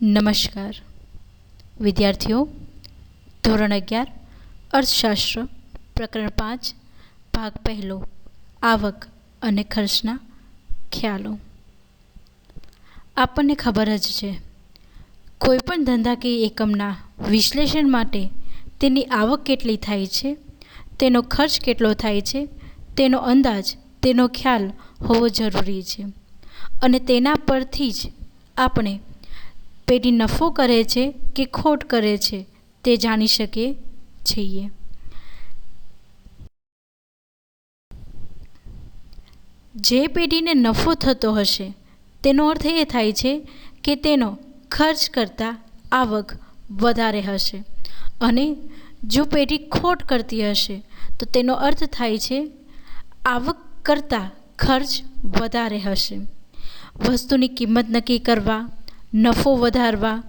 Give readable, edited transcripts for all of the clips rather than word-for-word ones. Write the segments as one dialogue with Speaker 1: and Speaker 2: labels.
Speaker 1: નમસ્કાર વિદ્યાર્થીઓ, ધોરણ 11 અર્થશાસ્ત્ર પ્રકરણ 5 ભાગ પહેલો આવક અને ખર્ચના ખ્યાલો. આપણને ખબર જ છે, કોઈપણ ધંધાકીય એકમના વિશ્લેષણ માટે તેની આવક કેટલી થાય છે, તેનો ખર્ચ કેટલો થાય છે, તેનો અંદાજ, તેનો ખ્યાલ હોવો જરૂરી છે. અને તેના પરથી જ આપણે પેઢી નફો કરે છે કે ખોટ કરે છે તે જાણી શકીએ છીએ. જે પેઢીને નફો થતો હશે તેનો અર્થ એ થાય છે કે તેનો ખર્ચ કરતાં આવક વધારે હશે, અને જો પેઢી ખોટ કરતી હશે તો તેનો અર્થ થાય છે આવક કરતાં ખર્ચ વધારે હશે. વસ્તુની કિંમત નક્કી કરવા, નફો વધારવા,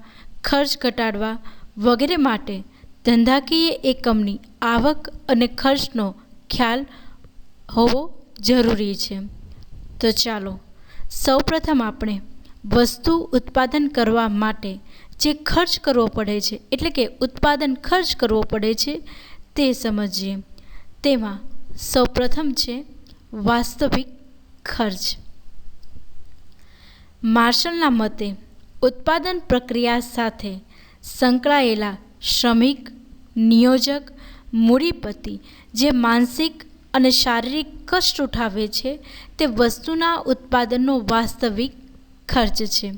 Speaker 1: ખર્ચ ઘટાડવા વગેરે માટે ધંધાકીય એકમની આવક અને ખર્ચનો ખ્યાલ હોવો જરૂરી છે. તો ચાલો સૌપ્રથમ આપણે વસ્તુ ઉત્પાદન કરવા માટે જે ખર્ચ કરવો પડે છે, એટલે કે ઉત્પાદન ખર્ચ કરવો પડે છે તે સમજીએ. તેમાં સૌપ્રથમ છે વાસ્તવિક ખર્ચ. માર્શલના મતે ઉત્પાદન પ્રક્રિયા સાથે સંકળાયેલા શ્રમિક, નિયોજક, મૂડીપતિ જે માનસિક અને શારીરિક કષ્ટ ઉઠાવે છે તે વસ્તુના ઉત્પાદનનો વાસ્તવિક ખર્ચ છે.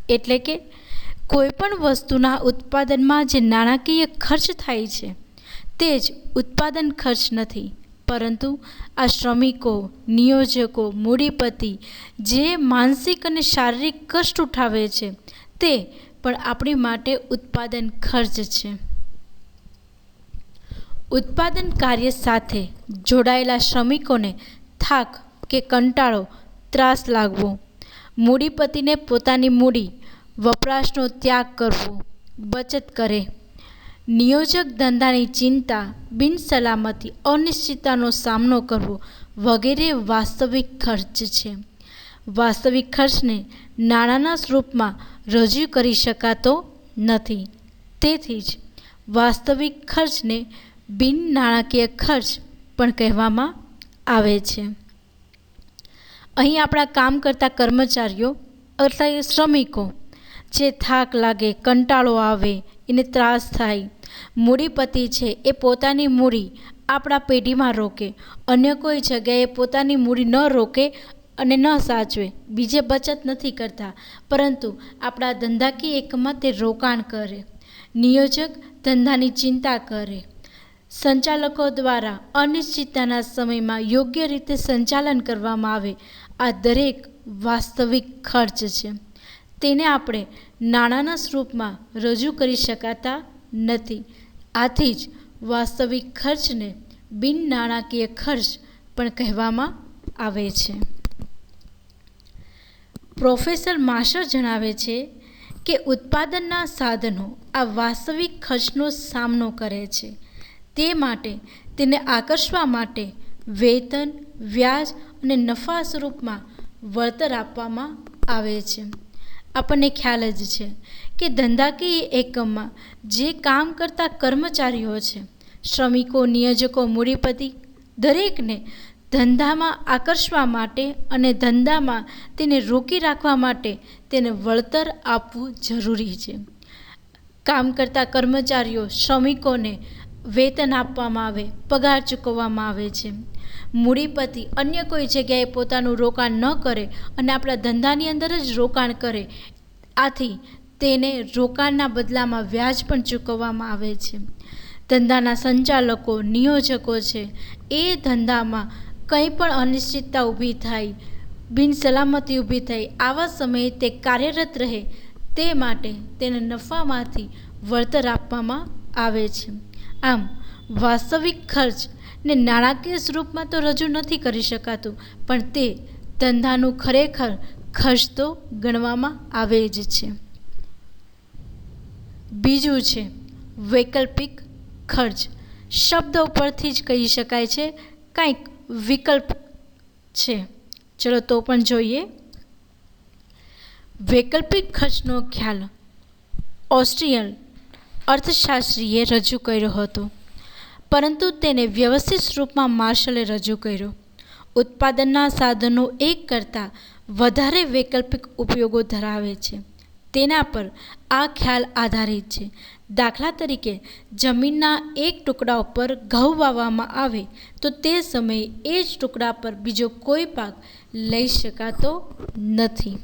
Speaker 1: એટલે કે કોઈપણ વસ્તુના ઉત્પાદનમાં જે નાણાકીય ખર્ચ થાય છે તે જ ઉત્પાદન ખર્ચ નથી, પરંતુ આ શ્રમિકો, નિયોજકો, મૂડીપતિ જે માનસિક અને શારીરિક કષ્ટ ઉઠાવે છે તે પણ આપણી માટે ઉત્પાદન ખર્ચ છે. ઉત્પાદન કાર્ય સાથે જોડાયેલા શ્રમિકોને થાક કે કંટાળો, ત્રાસ લાગવો, મૂડીપતિને પોતાની મૂડી વપરાશનો ત્યાગ કરવો, બચત કરે, નિયોજક ધંધાની ચિંતા, બિનસલામતી, અનિશ્ચિતતાનો સામનો કરવો વગેરે વાસ્તવિક ખર્ચ છે. વાસ્તવિક ખર્ચને નાણાંના સ્વરૂપમાં રજૂ કરી શકાતો નથી, તેથી જ વાસ્તવિક ખર્ચને બિન નાણાકીય ખર્ચ પણ કહેવામાં આવે છે. અહીં આપણા કામ કરતા કર્મચારીઓ અર્થાત શ્રમિકો જે થાક લાગે, કંટાળો આવે, એને ત્રાસ થાય, મૂડીપતિ છે એ પોતાની મૂડી આપણા પેઢીમાં રોકે, અન્ય કોઈ જગ્યાએ પોતાની મૂડી ન રોકે અને ન સાચવે, બીજે બચત નથી કરતા, પરંતુ આપણા ધંધાકીય એકમમાં તે રોકાણ કરે. નિયોજક ધંધાની ચિંતા કરે. સંચાલકો દ્વારા અનિશ્ચિતતાના સમયમાં યોગ્ય રીતે સંચાલન કરવામાં આવે. આ દરેક વાસ્તવિક ખર્ચ છે. તેને આપણે નાણાંના સ્વરૂપમાં રજૂ કરી શકાતા નથી. આથી જ વાસ્તવિક ખર્ચને બિન નાણાકીય ખર્ચ પણ કહેવામાં આવે છે. પ્રોફેસર માર્શલ જણાવે છે કે ઉત્પાદનના સાધનો આ વાસ્તવિક ખર્ચનો સામનો કરે છે. તે માટે તેને આકર્ષવા માટે વેતન, વ્યાજ અને નફા સ્વરૂપમાં વળતર આપવામાં આવે છે. આપણને ખ્યાલ જ છે કે ધંધાકીય એકમમાં જે કામ કરતા કર્મચારીઓ છે, શ્રમિકો, નિયોજકો, મૂડીપતિ દરેકને ધંધામાં આકર્ષવા માટે અને ધંધામાં તેને રોકી રાખવા માટે તેને વળતર આપવું જરૂરી છે. કામ કરતા કર્મચારીઓ, શ્રમિકોને વેતન આપવામાં આવે, પગાર ચૂકવવામાં આવે છે. મૂડીપતિ અન્ય કોઈ જગ્યાએ પોતાનું રોકાણ ન કરે અને આપણા ધંધાની અંદર જ રોકાણ કરે, આથી તેને રોકાણના બદલામાં વ્યાજ પણ ચૂકવવામાં આવે છે. ધંધાના સંચાલકો, નિયોજકો છે એ ધંધામાં કંઈ પણ અનિશ્ચિતતા ઊભી થાય, બિનસલામતી ઊભી થાય, આવા સમયે તે કાર્યરત રહે તે માટે તેને નફામાંથી વળતર આપવામાં આવે છે. આમ વાસ્તવિક ખર્ચને નાણાકીય સ્વરૂપમાં તો રજૂ નથી કરી શકાતું, પણ તે ધંધાનું ખરેખર ખર્ચ તો ગણવામાં આવે જ છે. બીજું છે વૈકલ્પિક ખર્ચ. શબ્દ ઉપરથી જ કહી શકાય છે કંઈક વિકલ્પ છે. ચલો તો પણ જોઈએ. વૈકલ્પિક ખર્ચનો ખ્યાલ ઓસ્ટ્રિયન અર્થશાસ્ત્રીએ રજૂ કર્યો હતો, પરંતુ તેને વ્યવસ્થિત રૂપમાં માર્શલે રજૂ કર્યો. ઉત્પાદનના સાધનો એક કરતાં વધારે વૈકલ્પિક ઉપયોગો ધરાવે છે. તેના પર આ ખ્યાલ આધારિત છે. દાખલા તરીકે, જમીનના એક ટુકડા ઉપર ઘઉં વાવવામાં આવે તો તે સમયે એ જ ટુકડા પર બીજો કોઈ પાક લઈ શકાતો નથી.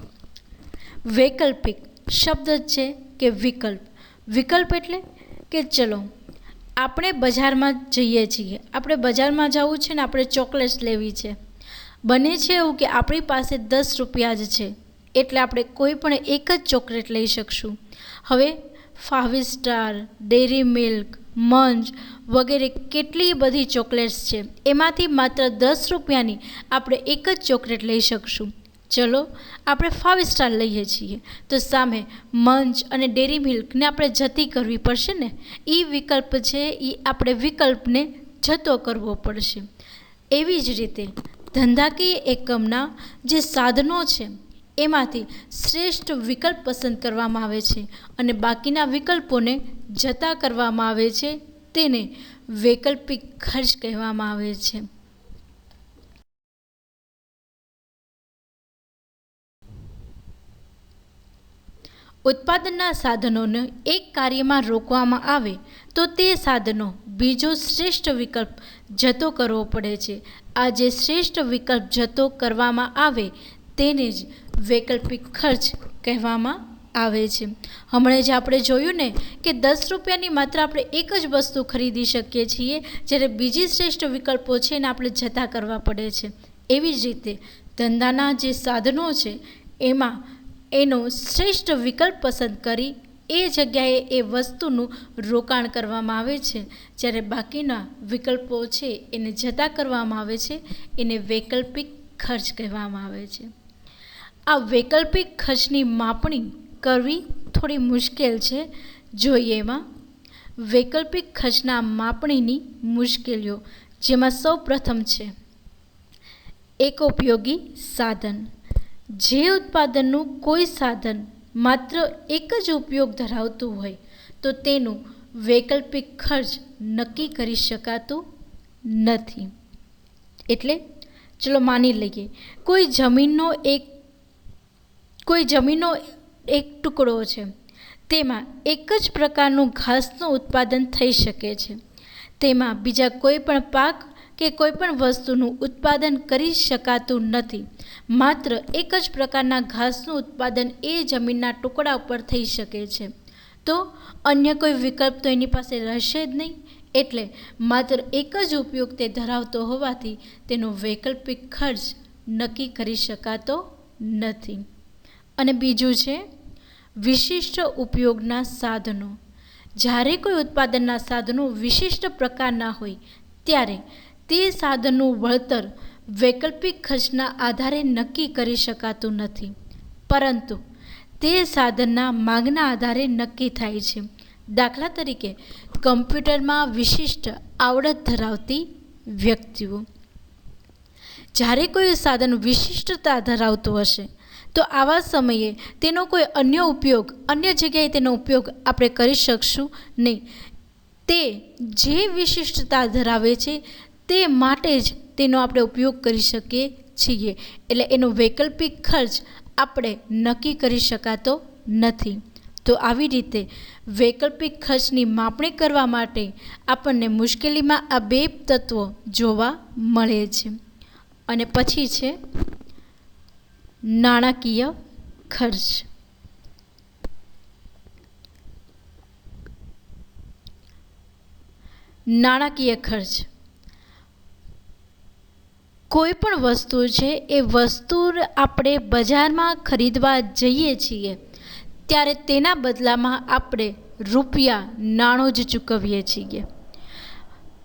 Speaker 1: વૈકલ્પિક શબ્દ છે કે વિકલ્પ. વિકલ્પ એટલે કે ચલો આપણે બજારમાં જઈએ છીએ, આપણે બજારમાં જવું છે ને આપણે ચોકલેટ્સ લેવી છે. બને છે એવું કે આપણી પાસે 10 રૂપિયા જ છે, એટલે આપણે કોઈ પણ એક જ ચોકલેટ લઈ શકશું. હવે 5 સ્ટાર, ડેરી મિલ્ક, મંચ વગેરે કેટલી બધી ચોકલેટ્સ છે, એમાંથી માત્ર 10 રૂપિયાની આપણે એક જ ચોકલેટ લઈ શકશું. ચલો આપણે 5 સ્ટાર લઈએ છીએ, તો સામે મંચ અને ડેરી મિલ્કને આપણે જતી કરવી પડશે ને. એ વિકલ્પ છે, એ આપણે વિકલ્પને જતો કરવો પડશે. એવી જ રીતે ધંધાકીય એકમના જે સાધનો છે એમાંથી શ્રેષ્ઠ વિકલ્પ પસંદ કરવામાં આવે છે અને બાકીના વિકલ્પોને જતા કરવામાં આવે છે. તેને વૈકલ્પિક ખર્ચ કહેવામાં આવે છે. ઉત્પાદનના સાધનોને એક કાર્યમાં રોકવામાં આવે તો તે સાધનો બીજો શ્રેષ્ઠ વિકલ્પ જતો કરવો પડે છે. આ જે શ્રેષ્ઠ વિકલ્પ જતો કરવામાં આવે તેને જ વૈકલ્પિક ખર્ચ કહેવામાં આવે છે. હમણાં જ આપણે જોયું ને કે 10 રૂપિયાની માત્ર આપણે એક જ વસ્તુ ખરીદી શકીએ છીએ, જ્યારે બીજી શ્રેષ્ઠ વિકલ્પો છે એને આપણે જતા કરવા પડે છે. એવી જ રીતે ધંધાના જે સાધનો છે એમાં એનો શ્રેષ્ઠ વિકલ્પ પસંદ કરી એ જગ્યાએ એ વસ્તુનું રોકાણ કરવામાં આવે છે, જ્યારે બાકીના વિકલ્પો છે એને જતા કરવામાં આવે છે. એને વૈકલ્પિક ખર્ચ કહેવામાં આવે છે. આ વૈકલ્પિક ખર્ચની માપણી કરવી થોડી મુશ્કેલ છે. જોઈએ એમાં વૈકલ્પિક ખર્ચના માપણીની મુશ્કેલીઓ, જેમાં સૌ પ્રથમ છે એકોપયોગી સાધન. જે ઉત્પાદનનું કોઈ સાધન માત્ર એક જ ઉપયોગ ધરાવતું હોય તો તેનું વૈકલ્પિક ખર્ચ નક્કી કરી શકાતું નથી. એટલે ચલો માની લઈએ કોઈ જમીનનો એક ટુકડો છે, તેમાં એક જ પ્રકારનું ઘાસનું ઉત્પાદન થઈ શકે છે. તેમાં બીજા કોઈ પણ પાક કે કોઈ પણ વસ્તુનું ઉત્પાદન કરી શકાતું નથી. માત્ર એક જ પ્રકારના ઘાસનું ઉત્પાદન એ જમીનના ટુકડા ઉપર થઈ શકે છે. તો અન્ય કોઈ વિકલ્પ તો એની પાસે રહેશે જ નહીં. એટલે માત્ર એક જ ઉપયોગ તે ધરાવતો હોવાથી તેનો વૈકલ્પિક ખર્ચ નક્કી કરી શકાતો નથી. અને બીજું છે વિશિષ્ટ ઉપયોગના સાધનો. જ્યારે કોઈ ઉત્પાદનના સાધનો વિશિષ્ટ પ્રકારના હોય ત્યારે તે સાધનનું વળતર વૈકલ્પિક ખર્ચના આધારે નક્કી કરી શકાતું નથી, પરંતુ તે સાધનના માંગના આધારે નક્કી થાય છે. દાખલા તરીકે કમ્પ્યુટરમાં વિશિષ્ટ આવડત ધરાવતી વ્યક્તિઓ. જ્યારે કોઈ સાધન વિશિષ્ટતા ધરાવતું હશે તો આવા સમયે તેનો કોઈ અન્ય જગ્યાએ તેનો ઉપયોગ આપણે કરી શકશું નહીં. તે જે વિશિષ્ટતા ધરાવે છે તે માટે જ તેનો આપણે ઉપયોગ કરી શકીએ છીએ. એટલે એનો વૈકલ્પિક ખર્ચ આપણે નક્કી કરી શકાતો નથી. તો આવી રીતે વૈકલ્પિક ખર્ચની માપણી કરવા માટે આપણને મુશ્કેલીમાં આ બે તત્વો જોવા મળે છે. અને પછી છે નાણાકીય ખર્ચ. નાણાકીય ખર્ચ કોઈ પણ વસ્તુ છે એ વસ્તુ આપણે બજારમાં ખરીદવા જઈએ છીએ ત્યારે તેના બદલામાં આપણે રૂપિયા નાણું જ ચૂકવીએ છીએ.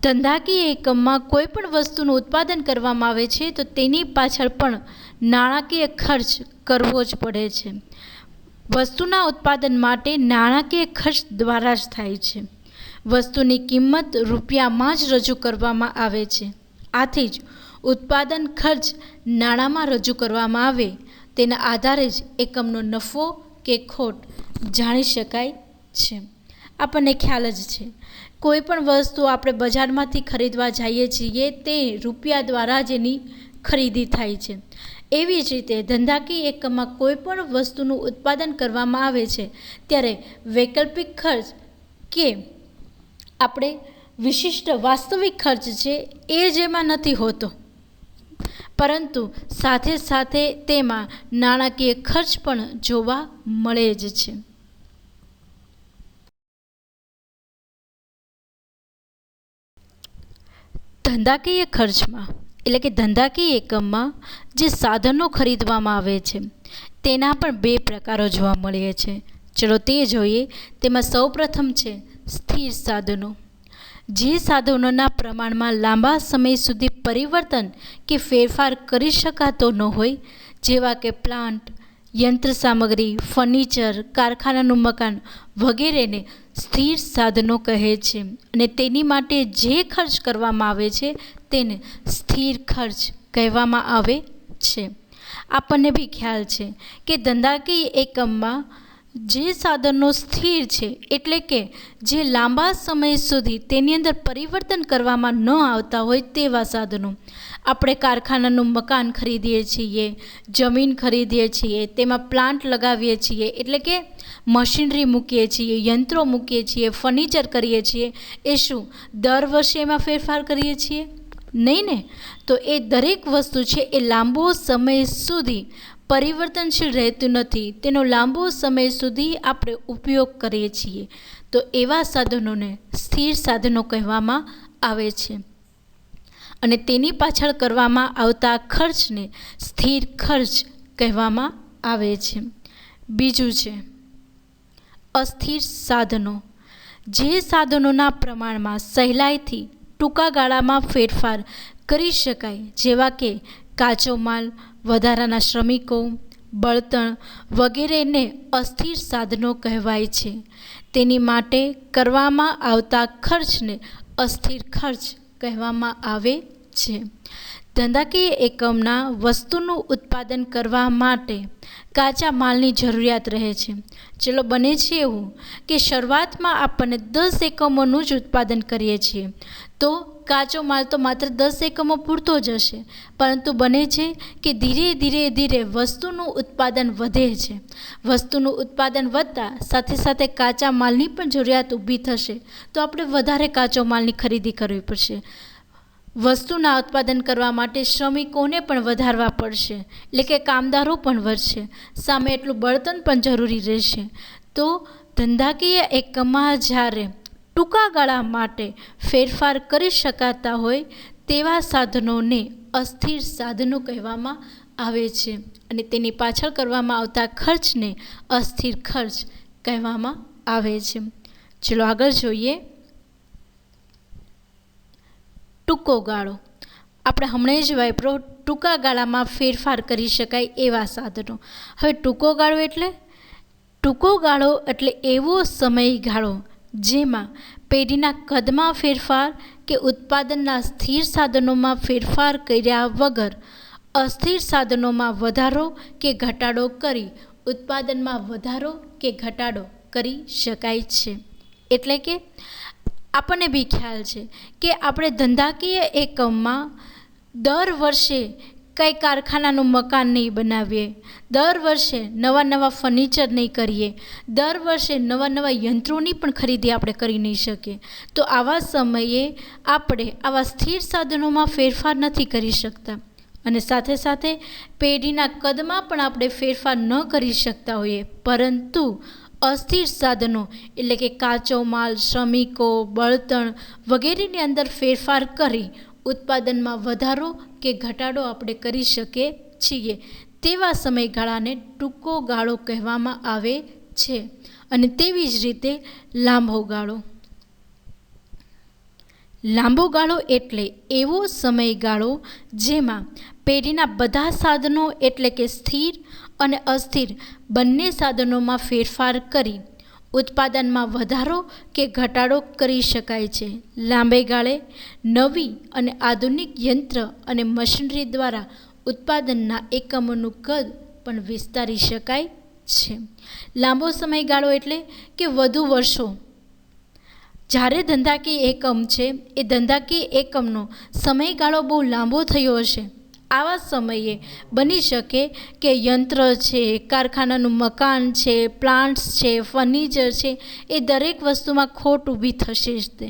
Speaker 1: ધંધાકીય એકમમાં કોઈ પણ વસ્તુનું ઉત્પાદન કરવામાં આવે છે તો તેની પાછળ પણ નાણાકીય ખર્ચ કરવો જ પડે છે. વસ્તુના ઉત્પાદન માટે નાણાકીય ખર્ચ દ્વારા જ થાય છે. વસ્તુની કિંમત રૂપિયામાં જ રજૂ કરવામાં આવે છે. આથી જ ઉત્પાદન ખર્ચ નાણાંમાં રજૂ કરવામાં આવે તેના આધારે જ એકમનો નફો કે ખોટ જાણી શકાય છે. આપણને ખ્યાલ જ છે, કોઈ પણ વસ્તુ આપણે બજારમાંથી ખરીદવા જઈએ છીએ તે રૂપિયા દ્વારા જ એની ખરીદી થાય છે. એવી જ રીતે ધંધાકીય એકમમાં કોઈ પણ વસ્તુનું ઉત્પાદન કરવામાં આવે છે ત્યારે વૈકલ્પિક ખર્ચ કે આપણે વિશિષ્ટ વાસ્તવિક ખર્ચ છે એ જ એમાં નથી હોતો, પરંતુ સાથે સાથે તેમાં નાણાકીય ખર્ચ પણ જોવા મળે જ છે. ધંધાકીય ખર્ચમાં એટલે કે ધંધાકીય એકમમાં જે સાધનો ખરીદવામાં આવે છે તેના પણ બે પ્રકારો જોવા મળે છે. ચલો તે જોઈએ. તેમાં સૌપ્રથમ છે સ્થિર સાધનો. જે સાધનોના પ્રમાણમાં લાંબા સમય સુધી પરિવર્તન કે ફેરફાર કરી શકાતો ન હોય, જેવા કે પ્લાન્ટ, યંત્ર સામગ્રી, ફર્નિચર, કારખાનાનું મકાન વગેરેને સ્થિર સાધનો કહે છે. અને તેની માટે જે ખર્ચ કરવામાં આવે છે તેને સ્થિર ખર્ચ કહેવામાં આવે છે. આપણને બી ખ્યાલ છે કે ધંધાકીય એકમમાં જે સાધનો સ્થિર છે એટલે કે જે લાંબા સમય સુધી તેની અંદર પરિવર્તન કરવામાં ન આવતા હોય તેવા સાધનો. આપણે કારખાનાનું મકાન ખરીદીએ છીએ, જમીન ખરીદીએ છીએ, તેમાં પ્લાન્ટ લગાવીએ છીએ એટલે કે મશીનરી મૂકીએ છીએ, યંત્રો મૂકીએ છીએ, ફર્નિચર કરીએ છીએ. એ શું દર વર્ષે એમાં ફેરફાર કરીએ છીએ? નહીં ને. તો એ દરેક વસ્તુ છે એ લાંબો સમય સુધી પરિવર્તનશીલ રહેતું નથી, તેનો લાંબો સમય સુધી આપણે ઉપયોગ કરીએ છીએ. તો એવા સાધનોને સ્થિર સાધનો કહેવામાં આવે છે. અને તેની પાછળ કરવામાં આવતા ખર્ચને સ્થિર ખર્ચ કહેવામાં આવે છે. બીજું છે અસ્થિર સાધનો. જે સાધનોના પ્રમાણમાં સહેલાઈથી ટૂંકા ગાળામાં ફેરફાર કરી શકાય, જેવા કે કાચો માલ, વધારાના શ્રમિકો, બળતણ વગેરેને અસ્થિર સાધનો કહેવાય છે. તેની માટે કરવામાં આવતા ખર્ચને અસ્થિર ખર્ચ કહેવામાં આવે છે. ધંધાકીય એકમના વસ્તુનું ઉત્પાદન કરવા માટે કાચા માલની જરૂરિયાત રહે છે. ચલો બને છે એવું કે શરૂઆતમાં આપણને 10 એકમોનું જ ઉત્પાદન કરીએ છીએ તો કાચો માલ તો માત્ર 10 એકમો પૂરતો જ હશે, પરંતુ બને છે કે ધીરે ધીરે વસ્તુનું ઉત્પાદન વધે છે. વસ્તુનું ઉત્પાદન વધતા સાથે સાથે કાચા માલની પણ જરૂરિયાત ઊભી થશે, તો આપણે વધારે કાચો માલની ખરીદી કરવી પડશે. વસ્તુના ઉત્પાદન કરવા માટે શ્રમિકોને પણ વધારવા પડશે, એટલે કે કામદારો પણ વધશે. સામે એટલું બળતણ પણ જરૂરી રહેશે. તો ધંધાકીય એકમમાં જ્યારે ટૂંકા ગાળા માટે ફેરફાર કરી શકાતા હોય તેવા સાધનોને અસ્થિર સાધનો કહેવામાં આવે છે. અને તેની પાછળ કરવામાં આવતા ખર્ચને અસ્થિર ખર્ચ કહેવામાં આવે છે. ચલો આગળ જોઈએ. ટૂંકો ગાળો. આપણે હમણાં જ વાપરો ટૂંકા ગાળામાં ફેરફાર કરી શકાય એવા સાધનો. હવે ટૂંકો ગાળો એટલે એવો સમયગાળો જેમાં પેઢીના કદમાં ફેરફાર કે ઉત્પાદનના સ્થિર સાધનોમાં ફેરફાર કર્યા વગર અસ્થિર સાધનોમાં વધારો કે ઘટાડો કરી ઉત્પાદનમાં વધારો કે ઘટાડો કરી શકાય છે. એટલે કે આપણને બી ખ્યાલ છે કે આપણે ધંધાકીય એકમમાં દર વર્ષે કંઈ કારખાનાનું મકાન નહીં બનાવીએ, દર વર્ષે નવા ફર્નિચર નહીં કરીએ, દર વર્ષે નવા યંત્રોની પણ ખરીદી આપણે કરી નહીં શકીએ. તો આવા સમયે આપણે આવા સ્થિર સાધનોમાં ફેરફાર નથી કરી શકતા. અને સાથે સાથે પેઢીના કદમાં પણ આપણે ફેરફાર ન કરી શકતા હોઈએ, પરંતુ અસ્થિર સાધનો એટલે કે કાચો માલ, શ્રમિકો, બળતણ વગેરેની અંદર ફેરફાર કરી ઉત્પાદનમાં વધારો કે ઘટાડો આપણે કરી શકીએ છીએ. તેવા સમયગાળાને ટૂંકો ગાળો કહેવામાં આવે છે. અને તેવી જ રીતે લાંબો ગાળો. લાંબો ગાળો એટલે એવો સમયગાળો જેમાં પેઢીના બધા સાધનો એટલે કે સ્થિર અને અસ્થિર બંને સાધનોમાં ફેરફાર કરી ઉત્પાદનમાં વધારો કે ઘટાડો કરી શકાય છે. લાંબે ગાળે નવી અને આધુનિક યંત્ર અને મશીનરી દ્વારા ઉત્પાદનના એકમોનું કદ પણ વિસ્તારી શકાય છે. લાંબો સમયગાળો એટલે કે વધુ વર્ષો. જ્યારે ધંધાકીય એકમ છે એ ધંધાકીય એકમનો સમયગાળો બહુ લાંબો થયો હશે, આવા સમયે બની શકે કે યંત્ર છે, કારખાનાનું મકાન છે, પ્લાન્ટ્સ છે, ફર્નિચર છે, એ દરેક વસ્તુમાં ખોટ ઊભી થશે જ તે,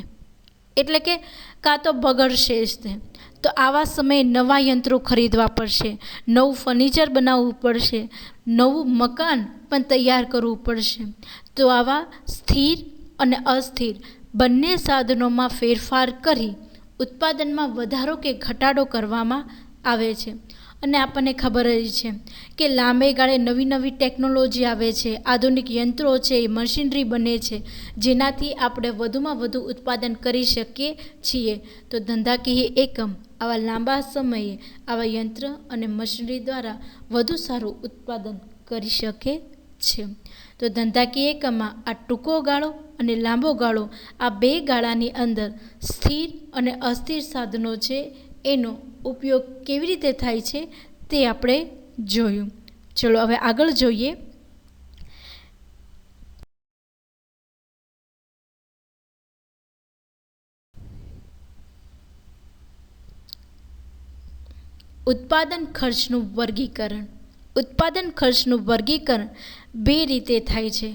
Speaker 1: એટલે કે કાં તો બગડશે જ તે. તો આવા સમયે નવા યંત્રો ખરીદવા પડશે, નવું ફર્નિચર બનાવવું પડશે, નવું મકાન પણ તૈયાર કરવું પડશે. તો આવા સ્થિર અને અસ્થિર બંને સાધનોમાં ફેરફાર કરી ઉત્પાદનમાં વધારો કે ઘટાડો કરવામાં આવે છે. અને આપણને ખબર જ છે કે લાંબે ગાળે નવી નવી ટેકનોલોજી આવે છે, આધુનિક યંત્રો છે, મશીનરી બને છે, જેનાથી આપણે વધુમાં વધુ ઉત્પાદન કરી શકીએ છીએ. તો ધંધાકીય એકમ આવા લાંબા સમયે આવા યંત્ર અને મશીનરી દ્વારા વધુ સારું ઉત્પાદન કરી શકે છે. તો ધંધાકીય એકમમાં આ ટૂંકો ગાળો અને લાંબો ગાળો, આ બે ગાળાની અંદર સ્થિર અને અસ્થિર સાધનો છે એનો ઉપયોગ કેવી રીતે થાય છે તે આપણે જોયું. ચલો હવે આગળ જોઈએ. ઉત્પાદન ખર્ચનું વર્ગીકરણ. ઉત્પાદન ખર્ચનું વર્ગીકરણ બે રીતે થાય છે: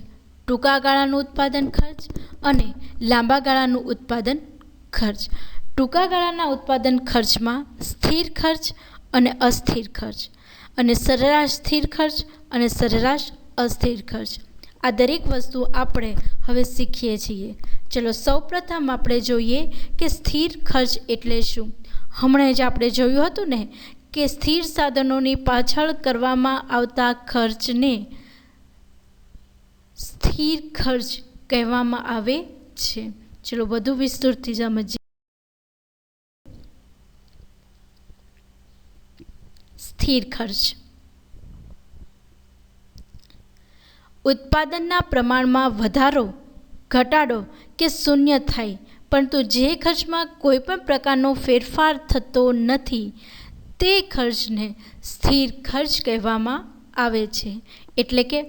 Speaker 1: ટૂંકા ગાળાનું ઉત્પાદન ખર્ચ અને લાંબા ગાળાનું ઉત્પાદન ખર્ચ. ટૂંકા ગાળાના ઉત્પાદન ખર્ચમાં સ્થિર ખર્ચ અને અસ્થિર ખર્ચ, અને સરેરાશ સ્થિર ખર્ચ અને સરેરાશ અસ્થિર ખર્ચ, આ દરેક વસ્તુ આપણે હવે શીખીએ છીએ. ચલો સૌપ્રથમ આપણે જોઈએ કે સ્થિર ખર્ચ એટલે શું. હમણાં જ આપણે જોયું હતું ને કે સ્થિર સાધનોની પાછળ કરવામાં આવતા ખર્ચને સ્થિર ખર્ચ કહેવામાં આવે છે. ચલો વધુ વિસ્તૃતથી સમજીએ. સ્થિર ખર્ચ ઉત્પાદનના પ્રમાણમાં વધારો, ઘટાડો કે શૂન્ય થાય, પરંતુ જે ખર્ચમાં કોઈ પણ પ્રકારનો ફેરફાર થતો નથી તે ખર્ચને સ્થિર ખર્ચ કહેવામાં આવે છે. એટલે કે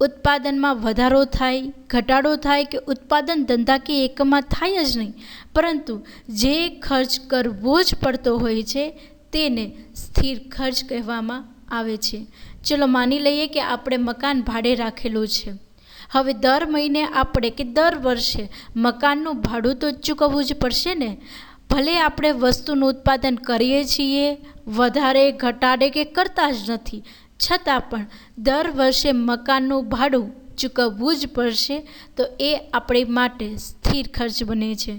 Speaker 1: ઉત્પાદનમાં વધારો થાય, ઘટાડો થાય કે ઉત્પાદન ધંધાકીય એકમમાં થાય જ નહીં, પરંતુ જે ખર્ચ કરવો જ પડતો હોય છે તેને સ્થિર ખર્ચ કહેવામાં આવે છે. ચલો માની લઈએ કે આપણે મકાન ભાડે રાખેલું છે. હવે દર મહિને આપણે કે દર વર્ષે મકાનનું ભાડું તો ચૂકવવું જ પડશે ને. ભલે આપણે વસ્તુનું ઉત્પાદન કરીએ છીએ, વધારે ઘટાડે કે કરતા જ નથી, છતાં પણ દર વર્ષે મકાનનું ભાડું ચૂકવવું જ પડશે. તો એ આપણી માટે સ્થિર ખર્ચ બને છે.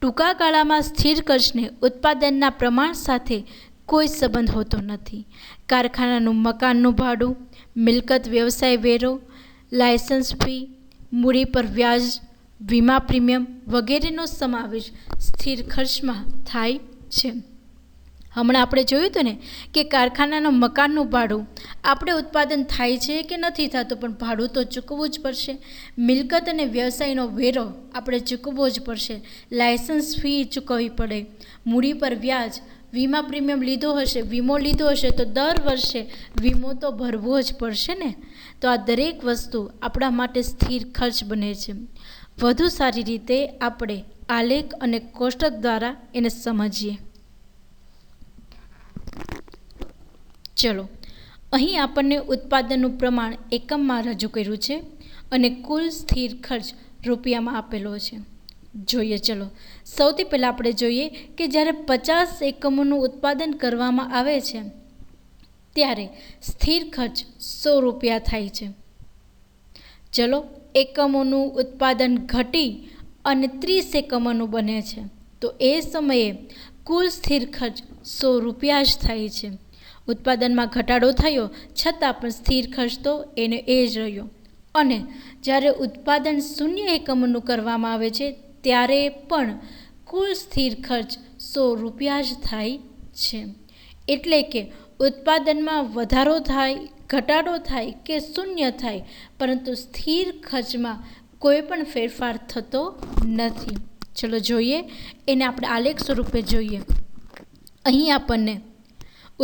Speaker 1: ટૂંકા ગાળામાં સ્થિર ખર્ચને ઉત્પાદનના પ્રમાણ સાથે કોઈ સંબંધ હોતો નથી. કારખાનાનું મકાનનું ભાડું, મિલકત વ્યવસાય વેરો, લાયસન્સ ફી, મૂડી પર વ્યાજ, વીમા પ્રીમિયમ વગેરેનો સમાવેશ સ્થિર ખર્ચમાં થાય છે. હમણાં આપણે જોયું હતું ને કે કારખાનાનું મકાનનું ભાડું આપણે ઉત્પાદન થાય છે કે નથી થતું, પણ ભાડું તો ચૂકવવું જ પડશે. મિલકત અને વ્યવસાયનો વેરો આપણે ચૂકવવો જ પડશે. લાયસન્સ ફી ચૂકવવી પડે. મૂડી પર વ્યાજ, વીમા પ્રીમિયમ લીધો હશે, વીમો લીધો હશે તો દર વર્ષે વીમો તો ભરવો જ પડશે ને. તો આ દરેક વસ્તુ આપણા માટે સ્થિર ખર્ચ બને છે. વધુ સારી રીતે આપણે આલેખ અને કોષ્ટક દ્વારા એને સમજીએ. ચલો અહીં આપણને ઉત્પાદનનું પ્રમાણ એકમમાં રજૂ કર્યું છે અને કુલ સ્થિર ખર્ચ રૂપિયામાં આપેલો છે. જોઈએ ચલો સૌથી પહેલાં આપણે જોઈએ કે જ્યારે 50 એકમોનું ઉત્પાદન કરવામાં આવે છે ત્યારે સ્થિર ખર્ચ 100 રૂપિયા થાય છે. ચલો એકમોનું ઉત્પાદન ઘટી અને 30 એકમોનું બને છે તો એ સમયે કુલ સ્થિર ખર્ચ 100 રૂપિયા જ થાય છે. ઉત્પાદનમાં ઘટાડો થયો છતાં પણ સ્થિર ખર્ચ તો એને એ જ રહ્યો. અને જ્યારે ઉત્પાદન 0 એકમોનું કરવામાં આવે છે ત્યારે પણ કુલ સ્થિર ખર્ચ 100 રૂપિયા જ થાય છે. એટલે કે ઉત્પાદનમાં વધારો થાય, ઘટાડો થાય કે શૂન્ય થાય, પરંતુ સ્થિર ખર્ચમાં કોઈ પણ ફેરફાર થતો નથી. ચલો જોઈએ એને આપણે આલેખ સ્વરૂપે જોઈએ. અહીં આપણને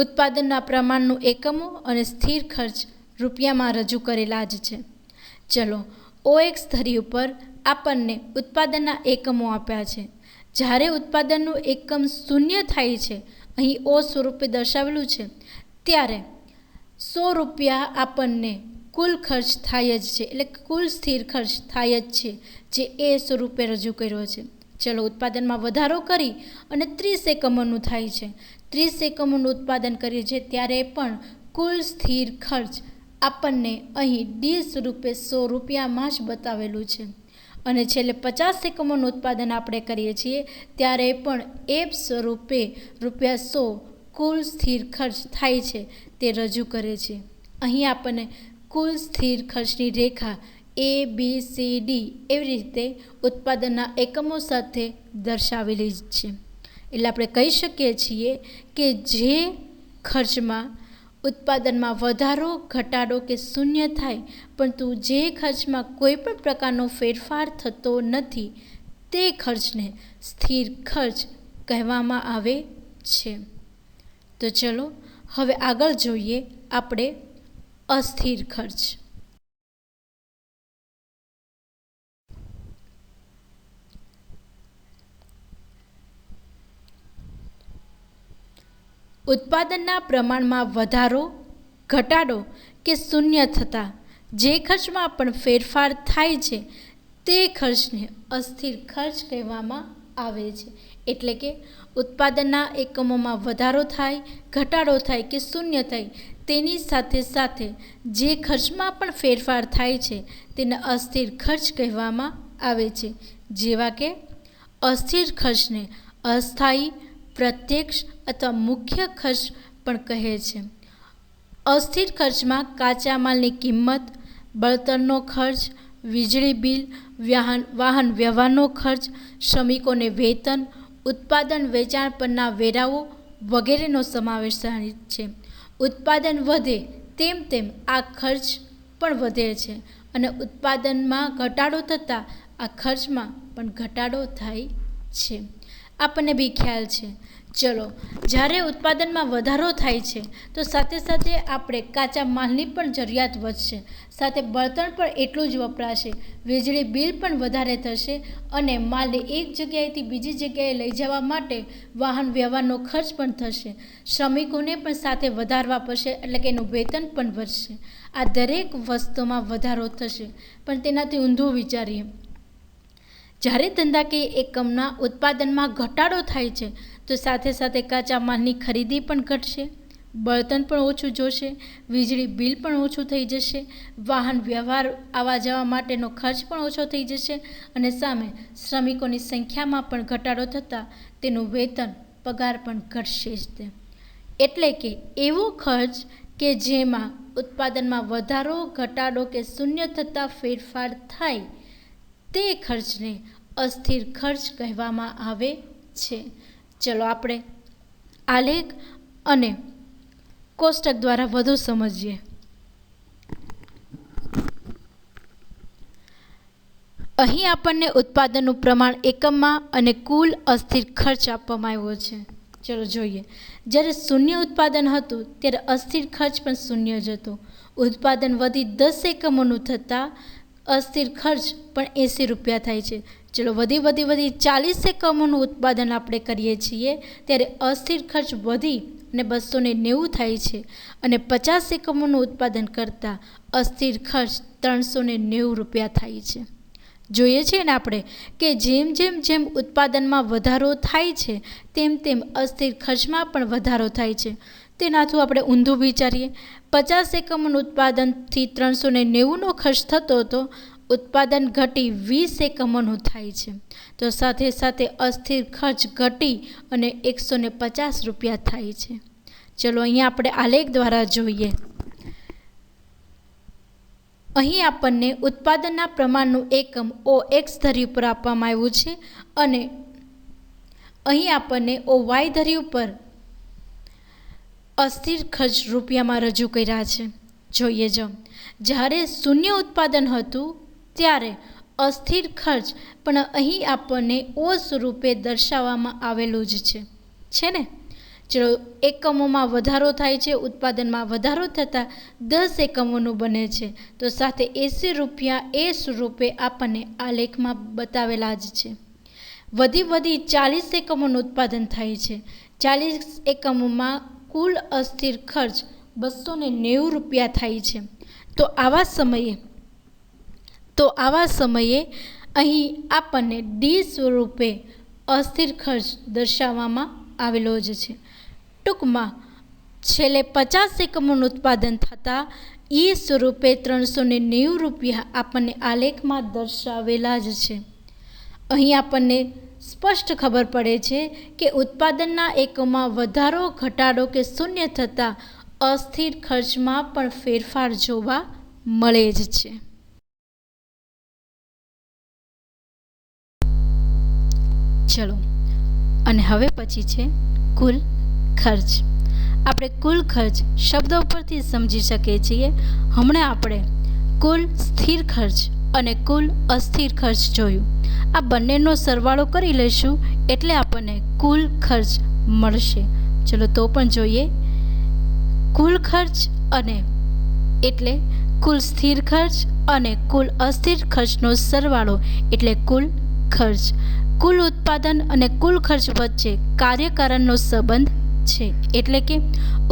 Speaker 1: ઉત્પાદનના પ્રમાણનું એકમો અને સ્થિર ખર્ચ રૂપિયામાં રજૂ કરેલા જ છે. ચલો OX ધરી ઉપર આપણને ઉત્પાદનના એકમો આપ્યા છે. જ્યારે ઉત્પાદનનું એકમ શૂન્ય થાય છે, અહીં O સ્વરૂપે દર્શાવેલું છે, ત્યારે 100 રૂપિયા આપણને કુલ ખર્ચ થાય જ છે, એટલે કુલ સ્થિર ખર્ચ થાય જ છે, જે એ સ્વરૂપે રજૂ કર્યો છે. ચલો ઉત્પાદનમાં વધારો કરી અને 30 એકમોનું થાય છે. 30 એકમોનું ઉત્પાદન કરીએ છીએ ત્યારે પણ કુલ સ્થિર ખર્ચ આપણને અહીં ડી સ્વરૂપે 100 રૂપિયામાં જ બતાવેલું છે. અને છેલ્લે 50 એકમોનું ઉત્પાદન આપણે કરીએ છીએ ત્યારે પણ એફ સ્વરૂપે ₹100 કુલ સ્થિર ખર્ચ થાય છે તે રજૂ કરે છે. અહીં આપણને કુલ સ્થિર ખર્ચની રેખા ABCD એવી રીતે ઉત્પાદનના એકમો સાથે દર્શાવેલી જ છે. એટલે આપણે કહી શકીએ છીએ કે જે ખર્ચમાં ઉત્પાદનમાં વધારો, ઘટાડો કે શૂન્ય થાય, પરંતુ જે ખર્ચમાં કોઈ પણ પ્રકારનો ફેરફાર થતો નથી, તે ખર્ચને સ્થિર ખર્ચ કહેવામાં આવે છે. તો ચલો હવે આગળ જોઈએ આપણે અસ્થિર ખર્ચ. ઉત્પાદનના પ્રમાણમાં વધારો, ઘટાડો કે શૂન્ય થતાં જે ખર્ચમાં પણ ફેરફાર થાય છે તે ખર્ચને અસ્થિર ખર્ચ કહેવામાં આવે છે. એટલે કે ઉત્પાદનના એકમોમાં વધારો થાય, ઘટાડો થાય કે શૂન્ય થાય, તેની સાથે સાથે જે ખર્ચમાં પણ ફેરફાર થાય છે તેને અસ્થિર ખર્ચ કહેવામાં આવે છે. જેવા કે અસ્થિર ખર્ચને અસ્થાયી, પ્રત્યક્ષ અથવા મુખ્ય ખર્ચ પણ કહે છે. અસ્થિર ખર્ચમાં કાચા માલની કિંમત, બળતણનો ખર્ચ, વીજળી બિલ, વાહન વ્યવહારનો ખર્ચ, શ્રમિકોને વેતન, ઉત્પાદન વેચાણ પરના વેરાઓ વગેરેનો સમાવેશ થાય છે. ઉત્પાદન વધે તેમ તેમ આ ખર્ચ પણ વધે છે અને ઉત્પાદનમાં ઘટાડો થતાં આ ખર્ચમાં પણ ઘટાડો થાય છે. આપણને બી ખ્યાલ છે. ચલો જ્યારે ઉત્પાદનમાં વધારો થાય છે તો સાથે સાથે આપણે કાચા માલની પણ જરૂરિયાત વધશે, સાથે બળતણ પણ એટલું જ વપરાશે, વીજળી બિલ પણ વધારે થશે અને માલને એક જગ્યાએથી બીજી જગ્યાએ લઈ જવા માટે વાહન વ્યવહારનો ખર્ચ પણ થશે. શ્રમિકોને પણ સાથે વધારવા પડશે, એટલે કે એનું વેતન પણ વધશે. આ દરેક વસ્તુમાં વધારો થશે, પણ તેનાથી ઊંધું વિચારીએ. જ્યારે ધંધાકીય એકમના ઉત્પાદનમાં ઘટાડો થાય છે તો સાથે સાથે કાચા માલની ખરીદી પણ ઘટશે, બળતણ પણ ઓછું જોશે, વીજળી બિલ પણ ઓછું થઈ જશે, વાહન વ્યવહાર આવવા જવા માટેનો ખર્ચ પણ ઓછો થઈ જશે અને સામે શ્રમિકોની સંખ્યામાં પણ ઘટાડો થતાં તેનું વેતન, પગાર પણ ઘટશે જ તે. એટલે કે એવો ખર્ચ કે જેમાં ઉત્પાદનમાં વધારો, ઘટાડો કે શૂન્ય થતાં ફેરફાર થાય, તે ખર્ચને અસ્થિર ખર્ચ કહેવામાં આવે છે. ચલો આપણે આલેખ અને કોષ્ટક દ્વારા વધુ સમજીએ. અહીં આપણને ઉત્પાદનનું પ્રમાણ એકમમાં અને કુલ અસ્થિર ખર્ચ આપવામાં આવ્યો છે. ચલો જોઈએ. જ્યારે શૂન્ય ઉત્પાદન હતું ત્યારે અસ્થિર ખર્ચ પણ શૂન્ય જ હતો. ઉત્પાદન વધી 10 એકમોનું થતાં અસ્થિર ખર્ચ પણ 80 રૂપિયા થાય છે. ચલો વધી 40 એકમોનું ઉત્પાદન આપણે કરીએ છીએ ત્યારે અસ્થિર ખર્ચ વધી અને 290 થાય છે અને 50 એકમોનું ઉત્પાદન કરતાં અસ્થિર ખર્ચ 390 રૂપિયા થાય છે. જોઈએ છીએ ને આપણે કે જેમ ઉત્પાદનમાં વધારો થાય છે તેમ તેમ અસ્થિર ખર્ચમાં પણ વધારો થાય છે. તેનાથી આપણે ઊંધું વિચારીએ. 50 એકમોનું ઉત્પાદનથી 390નો ખર્ચ થતો હતો, ઉત્પાદન ઘટી 20 એકમોનું થાય છે, તો સાથે સાથે અસ્થિર ખર્ચ ઘટી અને 150 રૂપિયા થાય છે. ચલો અહીંયા આપણે આલેખ દ્વારા જોઈએ. અહીં આપણને ઉત્પાદનના પ્રમાણનું એકમ OX ધરી ઉપર આપવામાં આવ્યું છે અને અહીં આપણને OY ધરી ઉપર અસ્થિર ખર્ચ રૂપિયામાં રજૂ કર્યા છે. જોઈએ જો, જ્યારે શૂન્ય ઉત્પાદન હતું ત્યારે અસ્થિર ખર્ચ પણ અહીં આપણને O સ્વરૂપે દર્શાવવામાં આવેલું જ છે ને. ચલો, એકમોમાં વધારો થાય છે, ઉત્પાદનમાં વધારો થતાં 10 એકમોનું બને છે. તો સાથે 80 રૂપિયા એ સ્વરૂપે આપણને આ લેખમાં બતાવેલા જ છે. વધી 40 એકમોનું ઉત્પાદન થાય છે. 40 એકમોમાં કુલ અસ્થિર ખર્ચ 290 રૂપિયા થાય છે. તો આવા સમયે અહીં આપણને ડી સ્વરૂપે અસ્થિર ખર્ચ દર્શાવવામાં આવેલો જ છે. ટૂંકમાં છેલ્લે 50 એકમોનું ઉત્પાદન થતાં એ સ્વરૂપે 390 રૂપિયા આપણને આલેખમાં દર્શાવેલા જ છે. અહીં આપણને સ્પષ્ટ ખબર પડે છે કે ઉત્પાદનના એકમમાં વધારો, ઘટાડો કે શૂન્ય થતાં અસ્થિર ખર્ચમાં પણ ફેરફાર જોવા મળે જ છે. ચલો, અને હવે પછી છે કુલ ખર્ચ. આપણે કુલ ખર્ચ શબ્દ ઉપરથી સમજી શકીએ છીએ. હમણાં આપણે કુલ સ્થિર ખર્ચ અને કુલ અસ્થિર ખર્ચ જોયું. આ બંનેનો સરવાળો કરી લઈશું એટલે આપણને કુલ ખર્ચ મળશે. ચલો તો પણ જોઈએ. કુલ ખર્ચ અને એટલે કુલ સ્થિર ખર્ચ અને કુલ અસ્થિર ખર્ચનો સરવાળો એટલે કુલ ખર્ચ. કુલ ઉત્પાદન અને કુલ ખર્ચ વચ્ચે કાર્યકારણનો સંબંધ છે. એટલે કે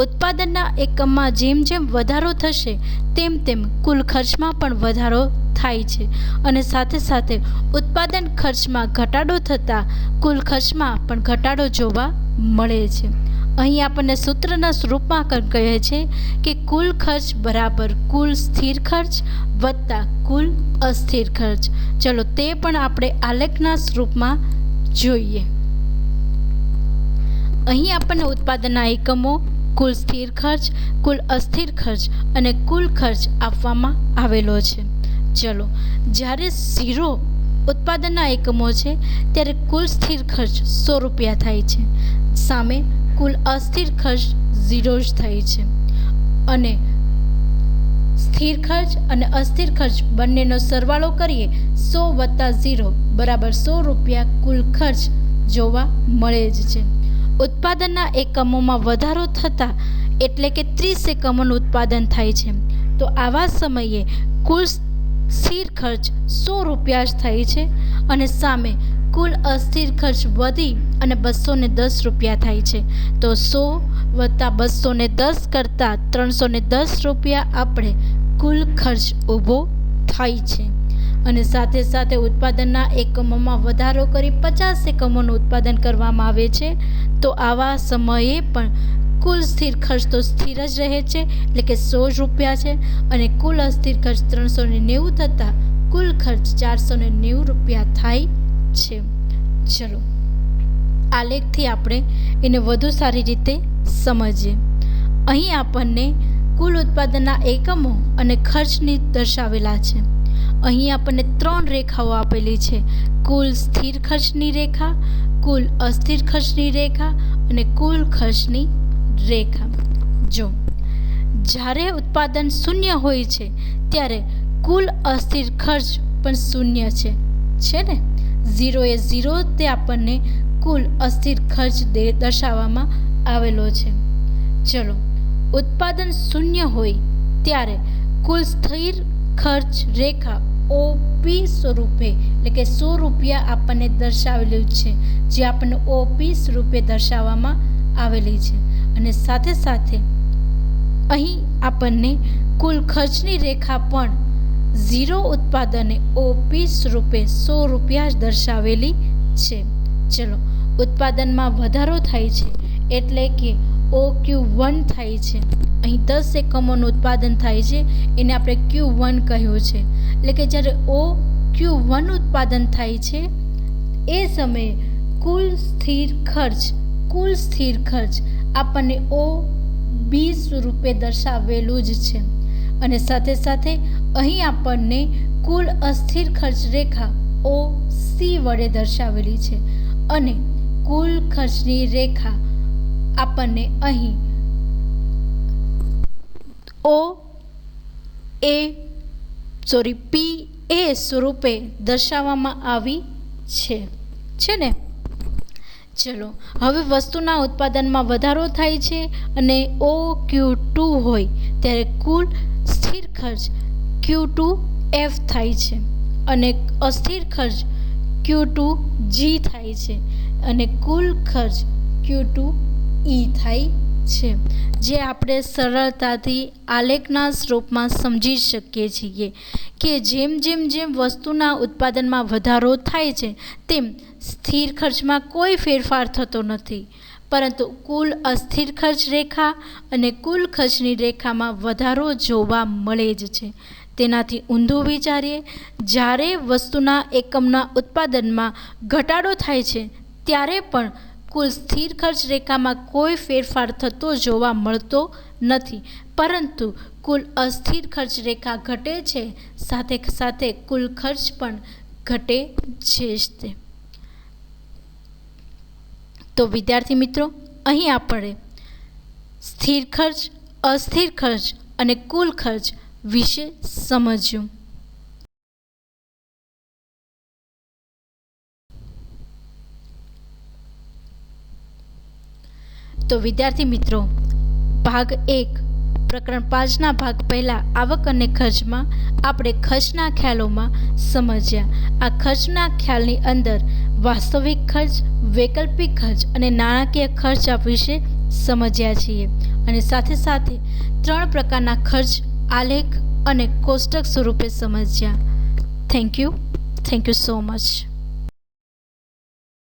Speaker 1: ઉત્પાદનના એકમમાં જેમ જેમ વધારો થશે તેમ કુલ ખર્ચમાં પણ વધારો થાય છે અને સાથે સાથે ઉત્પાદન ખર્ચમાં ઘટાડો થતાં કુલ ખર્ચમાં પણ ઘટાડો જોવા મળે છે. અહીં આપણને સૂત્રના સ્વરૂપમાં કહે છે કે કુલ ખર્ચ બરાબર કુલ સ્થિર ખર્ચ વત્તા કુલ અસ્થિર ખર્ચ. ચલો તે પણ આપણે આલેખના સ્વરૂપમાં જોઈએ. અહીં આપણને ઉત્પાદનના એકમો, કુલ સ્થિર ખર્ચ, કુલ અસ્થિર ખર્ચ અને કુલ ખર્ચ આપવામાં આવેલો છે. ચલો, જ્યારે 0 ઉત્પાદનના એકમો છે ત્યારે કુલ સ્થિર ખર્ચ 100 રૂપિયા થાય છે. સામે કુલ અસ્થિર ખર્ચ 0 જ થાય છે. અને સ્થિર ખર્ચ અને અસ્થિર ખર્ચ બંનેનો સરવાળો કરીએ 100 વત્તા 0 બરાબર 100 રૂપિયા કુલ ખર્ચ જોવા મળે જ છે. ઉત્પાદનના એકમોમાં વધારો થતાં એટલે કે 30 એકમોનું ઉત્પાદન થાય છે. તો આવા સમયે કુલ સ્થિર ખર્ચ 100 રૂપિયા જ થાય છે અને સામે કુલ અસ્થિર ખર્ચ વધી અને 210 રૂપિયા થાય છે. તો 100 વત્તા 210 કરતાં 310 રૂપિયા આપણે કુલ ખર્ચ ઊભો થાય છે. અને સાથે સાથે ઉત્પાદનના એકમોમાં વધારો કરી 50 એકમોનું ઉત્પાદન કરવામાં આવે છે. તો આવા સમયે પણ કુલ સ્થિર ખર્ચ તો સ્થિર જ રહે છે એટલે કે 100 રૂપિયા છે અને કુલ અસ્થિર ખર્ચ 390 થતાં કુલ ખર્ચ 490 રૂપિયા થાય છે. ચલો, આલેખથી આપણે એને વધુ સારી રીતે સમજીએ. અહીં આપણને કુલ ઉત્પાદનના એકમો અને ખર્ચની દર્શાવેલા છે. અહીં આપણને 3 રેખાઓ આપેલી છે. કુલ સ્થિર ખર્ચની રેખા, કુલ અસ્થિર ખર્ચની રેખા અને કુલ ખર્ચની રેખા. જો જ્યારે ઉત્પાદન શૂન્ય હોય છે ત્યારે કુલ અસ્થિર ખર્ચ પણ શૂન્ય છે ને. 0 એ 0 તે આપણને કુલ અસ્થિર ખર્ચ દર્શાવવામાં આવેલો છે. ચલો, ઉત્પાદન શૂન્ય હોય ત્યારે કુલ સ્થિર ખર્ચ રેખા ઓપી સ્વરૂપે એટલે કે 100 રૂપિયા આપણને દર્શાવેલું છે, જે આપણને ઓપી સ્વરૂપે દર્શાવવામાં આવેલી છે. અને સાથે સાથે અહીં આપણને કુલ ખર્ચની રેખા પણ 0 ઉત્પાદને ઓપી સ્વરૂપે 100 રૂપિયા જ દર્શાવેલી છે. ચલો, ઉત્પાદનમાં વધારો થાય છે એટલે કે OQ1 થાય છે. અહીં 10 એકમોનું ઉત્પાદન થાય છે, એને આપણે Q1 કહ્યું છે. એટલે કે જ્યારે OQ1 ઉત્પાદન થાય છે એ સમયે કુલ સ્થિર ખર્ચ આપણને OB સ્વરૂપે દર્શાવેલું જ છે. અને સાથે સાથે અહીં આપણને કુલ અસ્થિર ખર્ચ રેખા OC વડે દર્શાવેલી છે અને કુલ ખર્ચની રેખા આપણને અહીં PA સ્વરૂપે દર્શાવવામાં આવી છે ને. ચલો હવે વસ્તુના ઉત્પાદનમાં વધારો થાય છે અને OQ2 હોય ત્યારે કુલ સ્થિર ખર્ચ Q2F થાય છે અને અસ્થિર ખર્ચ Q2G થાય છે અને કુલ ખર્ચ Q2E થાય છે, જે આપણે સરળતાથી આલેખના સ્વરૂપમાં સમજી શકીએ છીએ કે જેમ વસ્તુના ઉત્પાદનમાં વધારો થાય છે તેમ સ્થિર ખર્ચમાં કોઈ ફેરફાર થતો નથી, પરંતુ કુલ અસ્થિર ખર્ચ રેખા અને કુલ ખર્ચની રેખામાં વધારો જોવા મળે જ છે. તેનાથી ઊંધું વિચારીએ, જ્યારે વસ્તુના એકમના ઉત્પાદનમાં ઘટાડો થાય છે ત્યારે પણ કુલ સ્થિર ખર્ચ રેખામાં કોઈ ફેરફાર થતો જોવા મળતો નથી, પરંતુ કુલ અસ્થિર ખર્ચ રેખા ઘટે છે, સાથે સાથે કુલ ખર્ચ પણ ઘટે છે જ તે. તો વિદ્યાર્થી મિત્રો, અહીં આપણે સ્થિર ખર્ચ, અસ્થિર ખર્ચ અને કુલ ખર્ચ વિશે સમજ્યું. તો વિદ્યાર્થી મિત્રો, ભાગ 1 પ્રકરણ 5ના ભાગ પહેલા આવક અને ખર્ચમાં આપણે ખર્ચના ખ્યાલોમાં સમજ્યા. આ ખર્ચના ખ્યાલની અંદર વાસ્તવિક ખર્ચ, વૈકલ્પિક ખર્ચ અને નાણાકીય ખર્ચ વિશે સમજ્યા છીએ અને સાથે સાથે 3 પ્રકારના ખર્ચ આલેખ અને કોષ્ટક સ્વરૂપે સમજ્યા. Thank you so much.